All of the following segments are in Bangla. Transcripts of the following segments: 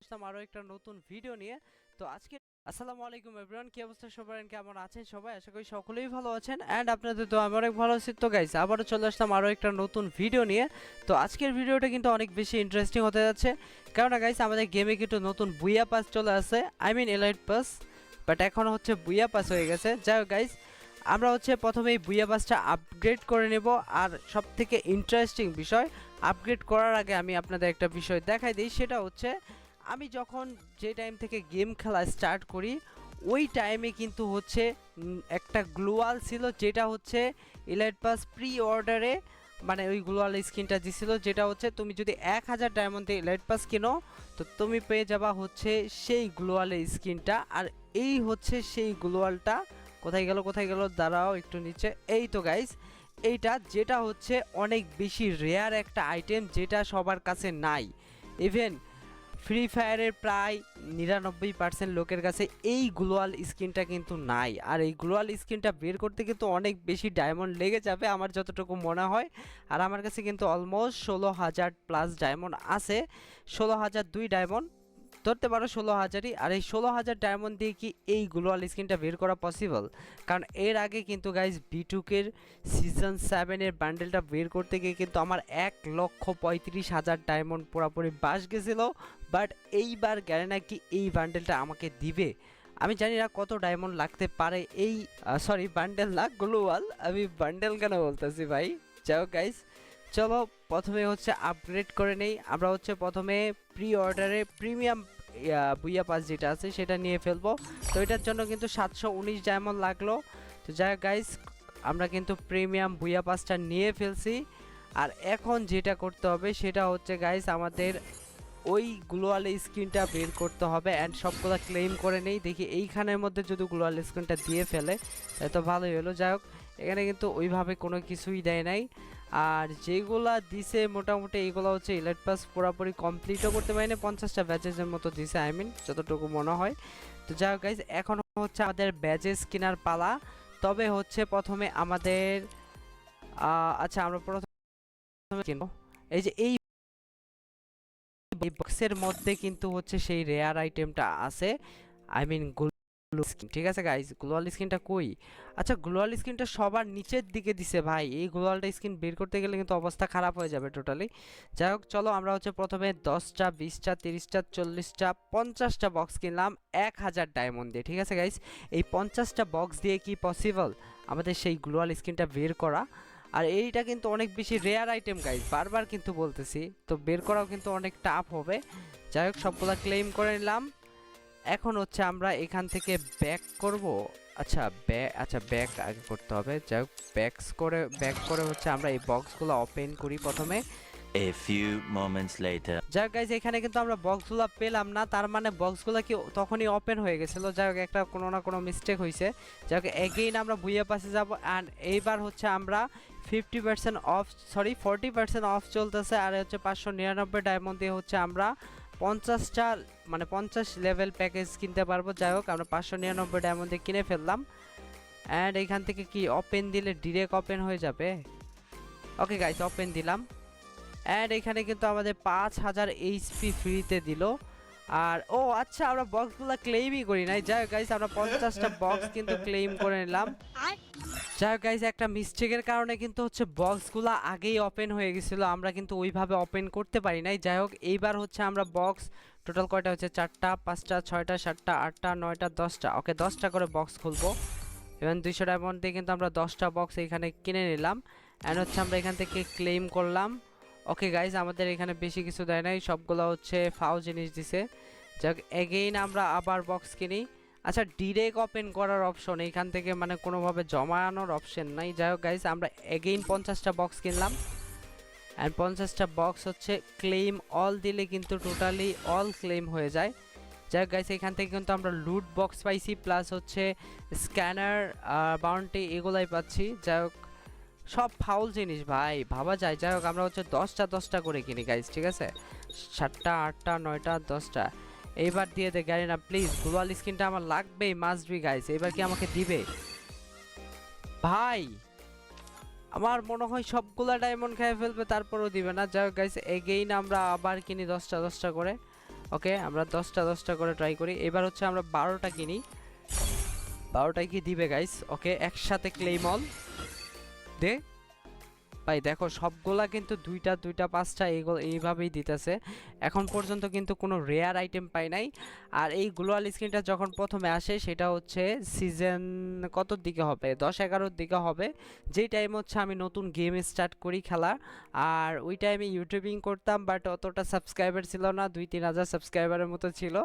আসলাম আরো একটা নতুন ভিডিও নিয়ে। তো আজকে আসসালামু আলাইকুম এভরিওয়ান, কি অবস্থা সবার, কেমন আছেন সবাই? আশা করি সকলেই ভালো আছেন এন্ড আপনাদের তো আমি অনেক ভালো আছি। তো গাইস আবারও চলে আসলাম আরো একটা নতুন ভিডিও নিয়ে। তো আজকের ভিডিওটা কিন্তু অনেক বেশি ইন্টারেস্টিং হতে যাচ্ছে, কারণ গাইস আমাদের গেমে কিন্তু নতুন বুইয়া পাস চলে আসছে, I mean elite pass, but এখন হচ্ছে বুইয়া পাস হয়ে গেছে। যাই হোক গাইস, আমরা হচ্ছে প্রথমে এই বুইয়া পাসটা আপগ্রেড করে নেব। আর সব থেকে ইন্টারেস্টিং বিষয়, আপগ্রেড করার আগে আমি আপনাদের একটা বিষয় দেখাই দিই, সেটা হচ্ছে আমি যখন যে টাইম থেকে গেম খেলা স্টার্ট করি ওই টাইমে কিন্তু হচ্ছে একটা গ্লোয়াল ছিল, যেটা হচ্ছে ইলাইট পাস প্রি অর্ডারে, মানে ওই গ্লোয়াল স্কিনটা দিছিল, যেটা হচ্ছে তুমি যদি 1000 ডায়মন্ড দিয়ে ইলাইট পাস কিনো তো তুমি পেয়ে যাবা হচ্ছে সেই গ্লোয়ালের স্কিনটা। আর এই হচ্ছে সেই গ্লোয়ালটা, কোথায় গেল দাঁড়াও একটু নিচে, এই তো গাইস এইটা, যেটা হচ্ছে অনেক বেশি রেয়ার একটা আইটেম, যেটা সবার কাছে নাই। ইভেন ফ্রি ফায়ারের প্রায় 99% লোকের কাছে এই গ্লোয়াল স্কিনটা কিন্তু নাই। আর এই গ্লোয়াল স্কিনটা বের করতে কিন্তু অনেক বেশি ডায়মন্ড লেগে যাবে আমার যতটুকু মনে হয়। আর আমার কাছে কিন্তু অলমোস্ট 16,000 প্লাস ডায়মন্ড আছে, 16,002 ডায়মন্ড ধরতে পারো, 16,000ই। আর এই 16,000 ডায়মন্ড দিয়ে কি এই গ্লোয়াল স্কিনটা বের করা পসিবল? কারণ এর আগে কিন্তু গাইজ বিটুকের সিজন 7-এর বান্ডেলটা বের করতে গিয়ে কিন্তু আমার 1,35,000 ডায়মন্ড পুরোপুরি বাস গেছিলো। বাট এইবার জানি না কি এই বান্ডেলটা আমাকে দিবে। আমি জানি না কত ডায়মন্ড লাগতে পারে এই, সরি বান্ডেল না, গ্লোয়াল, আমি বান্ডেল কেন বলতেছি ভাই। যাই হোক গাইজ, চলো প্রথমে হচ্ছে আপগ্রেড করে নেই। আমরা হচ্ছে প্রথমে প্রি অর্ডারে প্রিমিয়াম বুইয়া পাস যেটা আছে সেটা নিয়ে ফেলবো। তো এটার জন্য কিন্তু 719 ডায়মন্ড লাগলো। তো যাই হোক গাইস, আমরা কিন্তু প্রিমিয়াম বুইয়া পাসটা নিয়ে ফেলছি। আর এখন যেটা করতে হবে সেটা হচ্ছে গাইস, আমাদের ওই গ্লোয়াল স্ক্রিনটা বের করতে হবে অ্যান্ড সবগুলো ক্লেম করে নেই। দেখি এইখানের মধ্যে যদি গ্লোয়াল স্ক্রিনটা দিয়ে ফেলে তাহলে তো ভালোই হলো। যাই হোক, এখানে কিন্তু ওইভাবে কোনো কিছুই দেয় নাই। আর যেগুলা দিছে মোটামুটি এইগুলো হচ্ছে ইলাইট পাস পুরোপুরি কমপ্লিটও করতে পারিনি, 50টা ব্যাচেসের মতো দিছে, আই মিন যতটুকু মনে হয়। তো যাই হোক গাইজ, এখন হচ্ছে আমাদের ব্যাচেস কেনার পালা। তবে হচ্ছে প্রথমে আমাদের আচ্ছা আমরা প্রথমে কিনবো এই যে এই বক্সের মধ্যে কিন্তু হচ্ছে সেই রেয়ার আইটেমটা আছে, আই মিন স্কিন। ঠিক আছে গাইস, গ্লোয়াল স্কিনটা কই? আচ্ছা গ্লোয়াল স্কিনটা সবার নিচের দিকে দিছে ভাই। এই গ্লোয়ালটা স্কিন বের করতে গেলে কিন্তু অবস্থা খারাপ হয়ে যাবে টোটালি। যাই হোক চলো, আমরা হচ্ছে প্রথমে 10টা 20টা 30টা 40টা 50টা বক্স কিনলাম 1000 ডায়মন্ড দিয়ে। ঠিক আছে গাইস, এই 50টা বক্স দিয়ে কি পসিবল আমাদের সেই গ্লোয়াল স্কিনটা বের করা? আর এইটা কিন্তু অনেক বেশি রেয়ার আইটেম গাইস, বারবার কিন্তু বলতেছি, তো বের করাও কিন্তু অনেক টাফ হবে। যাই হোক, সবগুলা ক্লেম করে নিলাম। এখন হচ্ছে আমরা এখান থেকে ব্যাক করব। আচ্ছা ব্যাক আগে করতে হবে। যাই হোক, ব্যাক করে হচ্ছে আমরা এই বক্সগুলো ওপেন করি প্রথমে। A few moments later. যাই হোক গাইজ, এখানে কিন্তু আমরা বক্সগুলো পেলাম না, তার মানে বক্সগুলো কি তখনই ওপেন হয়ে গেছিল। যাই হোক, একটা কোনো না কোনো মিস্টেক হয়েছে। যাই হোক, এগেইন আমরা বুইয়া পাশে যাব অ্যান্ড এইবার হচ্ছে আমরা 50% অফ, সরি 40% অফ চলতেছে। আর হচ্ছে 599 ডায়মন্ড দিয়ে হচ্ছে আমরা 50টা মানে 50 লেভেল প্যাকেজ কিনতে পারবো। যাই হোক, আমরা 599 ডায়মন্ড দিয়ে কিনে ফেললাম অ্যান্ড এখান থেকে কি ওপেন দিলে ডিরেক্ট ওপেন হয়ে যাবে? ওকে গাইস, ওপেন দিলাম অ্যান্ড এখানে কিন্তু আমাদের 5000 এইচপি ফ্রিতে দিল। আর ও আচ্ছা, আমরা বক্সগুলো ক্লেমই করি নাই। যাই হোক গাইস, আমরা 50টা বক্স কিন্তু ক্লেম করে নিলাম। যাই হোক গাইস, একটা মিস্টেকের কারণে কিন্তু হচ্ছে বক্সগুলো আগেই ওপেন হয়ে গেছিলো, আমরা কিন্তু ওইভাবে ওপেন করতে পারি নাই। যাই হোক, এইবার হচ্ছে আমরা বক্স টোটাল কয়টা হচ্ছে, 4টা 5টা 6টা 7টা 8টা 9টা 10টা, ওকে 10টা করে বক্স খুলবো। এবং 200 ডায়মন্ড দিয়ে কিন্তু আমরা 10টা বক্স এখানে কিনে নিলাম অ্যান্ড হচ্ছে আমরা এখান থেকে ক্লেম করলাম। ওকে গাইজ, আমাদের এখানে বেশি কিছু দেয় নাই, সবগুলো হচ্ছে ফাও জিনিস দিছে। যাক, এগেইন আমরা আবার বক্স কিনি। আচ্ছা, ডিরেক্ট ওপেন করার অপশন এখান থেকে, মানে কোনোভাবে জমানোর অপশন নাই। যাই হোক গাইজ, আমরা এগেইন 50টা বক্স কিনলাম অ্যান্ড 50টা বক্স হচ্ছে ক্লেম অল দিলে কিন্তু টোটালি অল ক্লেম হয়ে যায়। যাই হোক গাইস, এখান থেকে কিন্তু আমরা লুট বক্স পাইছি, প্লাস হচ্ছে স্ক্যানার বাউন্টি এগুলাই পাচ্ছি। যাই হোক, সব ফাউল জিনিস ভাই, ভাবা যায়। যাই হোক, আমরা হচ্ছে 10টা করে কিনি গাইস, ঠিক আছে? 7টা 8টা 9টা 10টা। এইবার দিয়ে দে গাড়ি না প্লিজ, গ্লোয়াল স্কিনটা আমার লাগবেই, মাস্ট বি গাইস। এবার কি আমাকে দিবে ভাই? আমার মনে হয় সবগুলা ডায়মন্ড খেয়ে ফেলবে, তারপরও দিবে না। যাই হোক গাইস, এগেইন আমরা আবার কিনি 10টা করে। ওকে আমরা 10টা করে ট্রাই করি। এবার হচ্ছে আমরা 12টা কিনি, 12টায় কি দিবে গাইস? ওকে একসাথে ক্লেইমল দে ভাই। দেখো সবগুলা কিন্তু 2টা 5টা এইগুলো এইভাবেই দিতেছে। এখন পর্যন্ত কিন্তু কোনো রেয়ার আইটেম পাই নাই। আর এই গ্লোয়াল স্ক্রিনটা যখন প্রথমে আসে সেটা হচ্ছে সিজন কতর দিকে হবে, 10-11-র দিকে হবে, যেই টাইম হচ্ছে আমি নতুন গেম স্টার্ট করি খেলা। আর ওই টাইমে ইউটিউবিং করতাম, বাট অতটা সাবস্ক্রাইবার ছিল না, 2-3 হাজার সাবস্ক্রাইবারের মতো ছিল।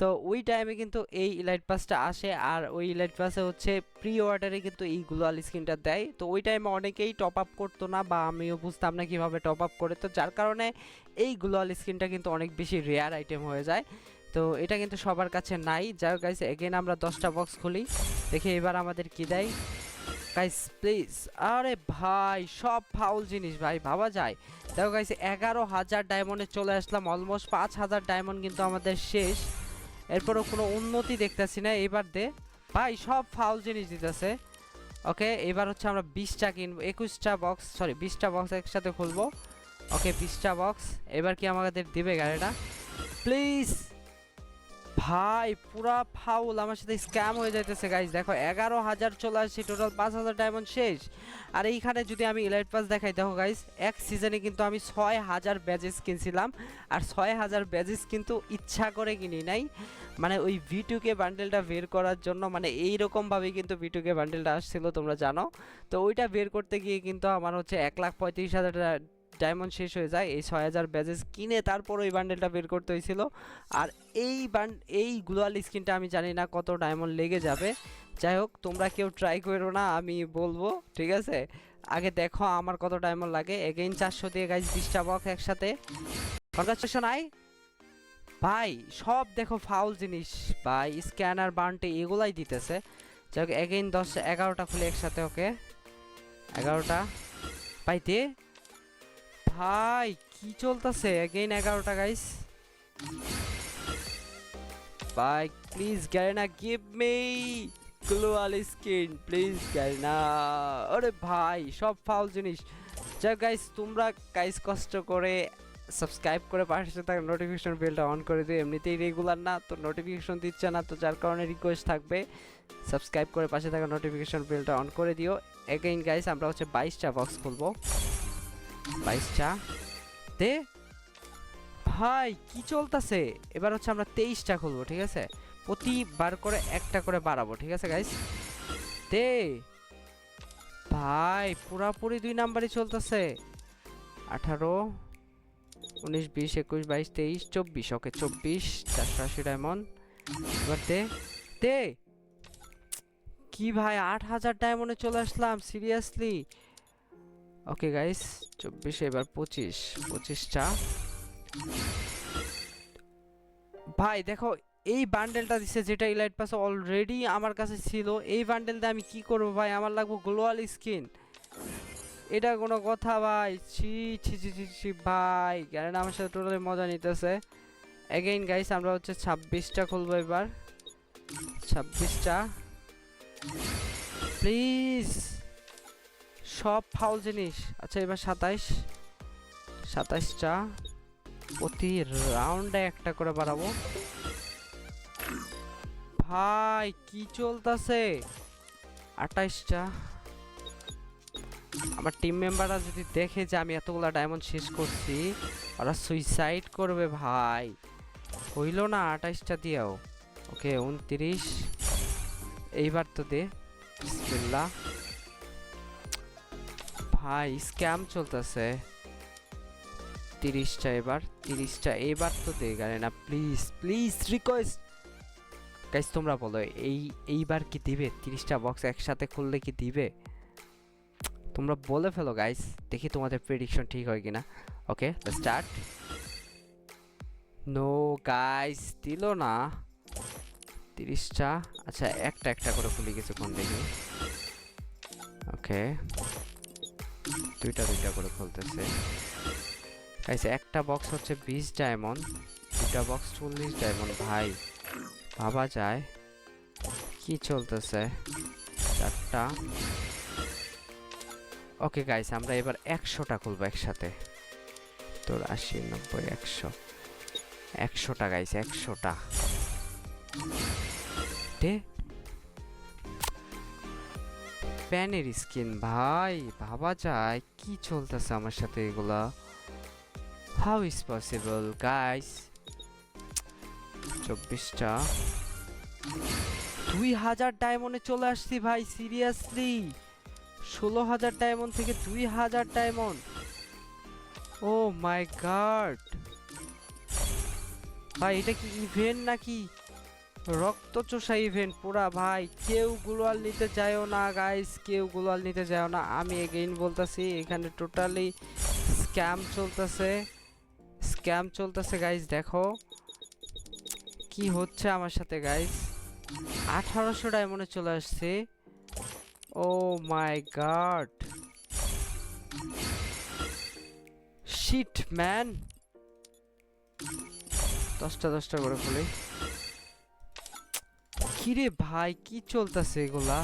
তো ওই টাইমে কিন্তু এই ইলাইট পাসটা আসে, আর ওই ইলাইট পাসে হচ্ছে প্রি অর্ডারে কিন্তু এই গ্লোয়াল স্ক্রিনটা দেয়। তো ওই টাইমে অনেকেই টপ আপ করতো না, বা আমিও বুঝতাম না কিভাবে টপ আপ করে, তো যার কারণে এই গ্লোয়াল স্ক্রিনটা কিন্তু অনেক বেশি রেয়ার আইটেম হয়ে যায়। তো এটা কিন্তু সবার কাছে নাই। যাই হোক গাইস, এগেন আমরা 10টা বক্স খুলি, দেখি এবার আমাদের কি দেয় গাইস প্লিজ। আরে ভাই সব ফাউল জিনিস ভাই, ভাবা যায়। দেখো গাইস 11,000 ডায়মন্ডে চলে আসলাম, অলমোস্ট 5,000 ডায়মন্ড কিন্তু আমাদের শেষ। এরপরও কোনো উন্নতি দেখতেছি না। এবার দে ভাই, সব ফাউল জিনিস দিতেছে। ওকে এবার হচ্ছে আমরা 20টা কিনবো, 21টা বক্স, সরি 20টা বক্স একসাথে খুলবো। ওকে 20টা বক্স, এবার কি আমাদের দিবে গাড়িটা প্লিজ? ভাই পুরা ফাউল, আমার সাথে স্ক্যাম হয়ে যাইতেছে গাইজ। দেখো 11,000 চলে আসছে, টোটাল 5,000 ডায়মন্ড শেষ। আর এইখানে যদি আমি ইলাইট পাস দেখাই, দেখো গাইজ এক সিজনে কিন্তু আমি 6,000 ব্যাজেস কিনছিলাম। আর 6,000 ব্যাজেস কিন্তু ইচ্ছা করে কিনি নাই, মানে ওই V2K বান্ডেলটা বের করার জন্য, মানে এইরকমভাবে কিন্তু V2K বান্ডেলটা আসছিল তোমরা জানো। তো ওইটা বের করতে গিয়ে কিন্তু আমার হচ্ছে 1,35,000 ডায়মন্ড শেষ হয়ে যায়। এই 6,000 ব্যাজেস কিনে তারপর ওই বান্ডেলটা বের করতে হয়েছিল। আর এই গ্লোয়াল স্কিনটা আমি জানি না কত ডায়মন্ড লেগে যাবে। যাই হোক তোমরা কেউ ট্রাই করো না, আমি বলবো ঠিক আছে। আগে দেখো আমার কত ডায়মন্ড লাগে। এগেইন 400 দিয়ে গাইজ 20টা বক্স একসাথে। কনগ্রাচুলেশন আই ভাই, সব দেখো ফাউল জিনিস ভাই, স্ক্যানার বান্টে এগুলাই দিতেছে। যাই হোক এগেইন 11টা খুলে একসাথে। ওকে 11টা পাইতে ভাই কি চলতেছে? এগেইন 11টা গাইস। ভাই please Garena give me gloo wall skin please Garena. আরে ভাই সব ফাউল জিনিস। যাই গাইস তোমরা গাইস কষ্ট করে সাবস্ক্রাইব করে পাশে থাকা নোটিফিকেশন বেলটা অন করে দিও। এমনিতেই রেগুলার না তো নোটিফিকেশন দিচ্ছে না, তো যার কারণে রিকোয়েস্ট থাকবে সাবস্ক্রাইব করে পাশে থাকা নোটিফিকেশন বেলটা অন করে দিও। এগেইন গাইস আমরা হচ্ছে 22টা বক্স খুলবো, 22টা দে ভাই কি চলতেছে। এবার হচ্ছে আমরা 23টা খুলবো, ঠিক আছে, প্রতিবার করে একটা করে বাড়াবো, ঠিক আছে গাইস। দে ভাই পুরাপুরি 2 নাম্বারই চলতেছে। 18 19 20 21 22 23 24। ওকে 24 480 ডায়মন্ড। এবার দে দে কি ভাই 8,000 ডায়মন্ডে চলে আসলাম সিরিয়াসলি। ওকে গাইস 24 এবার 25টা ভাই। দেখো এই বান্ডেলটা দিছে যেটা ইলাইট পাস অলরেডি আমার কাছে ছিল। এই বান্ডেল দিয়ে আমি কি করব ভাই? আমার লাগবে গ্লোয়াল স্কিন। এটা কোনো কথা ভাই? ছি ছি ছি ছি ছি ভাই, কারণ আমার সাথে টোটালি মজা নিতেছে। এগেইন গাইস আমরা হচ্ছে 26টা খুলবো এবার, 26টা প্লিজ। সব ফাউল জিনিস। আচ্ছা এবার 27টা প্রতি রাউন্ডে একটা করে বাড়াবো। ভাই কি চলতেছে? 28টা। আমার টিম মেম্বাররা যদি দেখে যে আমি এতগুলা ডায়মন্ড শেষ করছি, ওরা সুইসাইড করবে ভাই। হইল না 28টা দিয়েও। ওকে 29। এইবার তো দে বিসমিল্লাহ। ভাই স্ক্যাম চলতেছে। 30টা এবার, 30টা এবার তো দে গাড়িনা প্লিজ প্লিজ রিকোয়েস্ট। গাইস তোমরা বলো এইবার কি দিবে? 30টা বক্স একসাথে খুললে কি দিবে? তোমরা বলে ফেলো গাইস, দেখি তোমাদের প্রেডিকশন ঠিক হয় কিনা। Okay let's start. No guys দিল না 30টা। আচ্ছা একটা একটা করে খুলি কিছুক্ষণ দেখি। ওকে দুইটা করে খুলতেছে গাইস। একটা বক্স হচ্ছে 20 ডায়মন্ড, দুটা বক্স 40 ডায়মন্ড। ভাই ভাবা যায় কি চলতেছে। 4টা। ওকে গাইস আমরা এবার 100টা খুলবো একসাথে। তোর 80 90 100। 100টা গাইস, 100টা দে। প্যানের স্কিন ভাই, ভাবা যায় কি চলতেছে আমার সাথে এগুলা। How is possible guys. 24টা 2000 ডায়মন্ডে চলে আসছি ভাই, সিরিয়াসলি 16,000 ডায়মন্ড থেকে 2000 ডায়মন্ড। ও মাই গড ভাই, এটা কি ইভেন্ট নাকি রক্ত চোষা ইভেন্ট পুরা ভাই? কেউ গ্লোয়াল নিতে যায়ও না গাইস, কেউ গ্লোয়াল নিতে যায়ও না। আমি এগেইন বলতাছি, এখানে টোটালি স্ক্যাম চলতেছে, স্ক্যাম চলতেছে গাইস। দেখো কি হচ্ছে আমার সাথে গাইস। 1800 ডায়মন্ডে চলে আসছে। ও মাই গড, শিট ম্যান। 10টা করে খুলি। কিরে ভাই, কি চলতেছে এগুলা?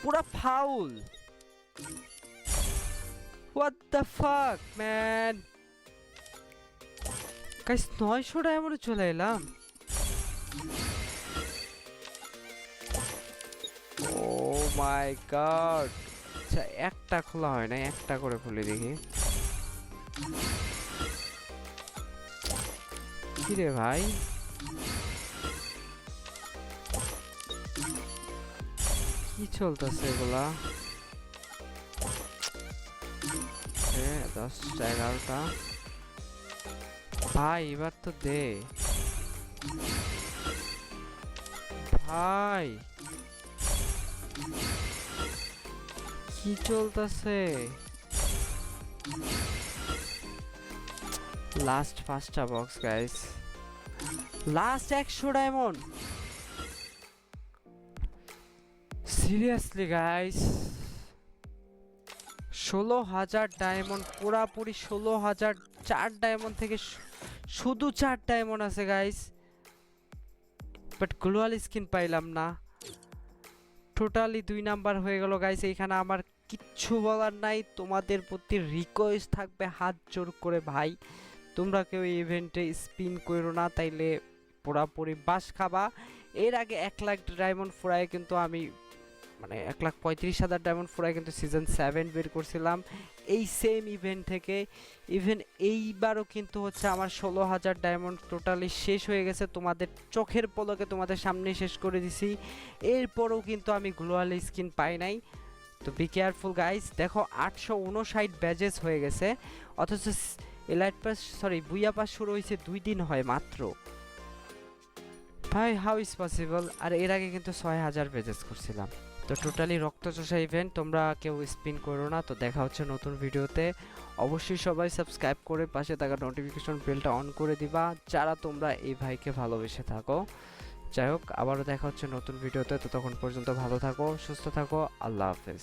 পুরা foul. What the fuck man. Guys 900 ডায়মন্ডে চলে এলাম। ও মাই গড। আচ্ছা, একটা খোলা হয় না, একটা করে খুলে দেখি। কিরে ভাই, কি চলতেছে এগুলা? 10টা 11টা ভাই, এবার তো দে ভাই, কি চলতেছে? লাস্ট 5টা box guys, last 100 diamond. Seriously guys, 16,000 diamond, পুরাপুরি 16,000। 4 ডায়মন্ড থেকে শুধু 4 ডায়মন্ড আছে গাইস, বাট গ্লোয়াল স্কিন পাইলাম না। টোটালি 2 নাম্বার হয়ে গেল গাইস। এখানে আমার কিচ্ছু বলার নাই, তোমাদের প্রতি রিকোয়েস্ট থাকবে হাত জোর করে ভাই, তোমরা কেউ এই ইভেন্টে স্পিন করো না, তাইলে পুরাপুরি বাস খাবা। এর আগে 1 লাখ ডায়মন্ড ফুরায় কিন্তু আমি, মানে 1,35,000 ডায়মন্ড ফুরায় কিন্তু সিজন 7 বের করছিলাম এই সেম ইভেন্ট থেকে। ইভেন এইবারও কিন্তু হচ্ছে আমার 16,000 ডায়মন্ড টোটালি শেষ হয়ে গেছে, তোমাদের চোখের পলকে তোমাদের সামনে শেষ করে দিছি। এরপরও কিন্তু আমি গ্লোয়াল স্কিন পাই নাই, তো বি কেয়ারফুল গাইস। দেখো 859 ব্যাজেস হয়ে গেছে, অথচ এলাইট পাস বুইয়া পাস শুরু হয়েছে 2 দিন হয় মাত্র ভাই। How is possible? আর এর আগে কিন্তু 6,000 ব্যাজেস করছিলাম। তো টোটালি রক্তচোষা ইভেন্ট, তোমরা কেউ স্পিন করো না। তো দেখা হচ্ছে নতুন ভিডিওতে। অবশ্যই সবাই সাবস্ক্রাইব করে পাশে থাকা নোটিফিকেশন বেলটা অন করে দিবা যারা তোমরা এই ভাইকে ভালোবেসে থাকো। যাই হোক, আবারও দেখা হচ্ছে নতুন ভিডিওতে। তো তখন পর্যন্ত ভালো থাকো, সুস্থ থাকো, আল্লাহ হাফেজ।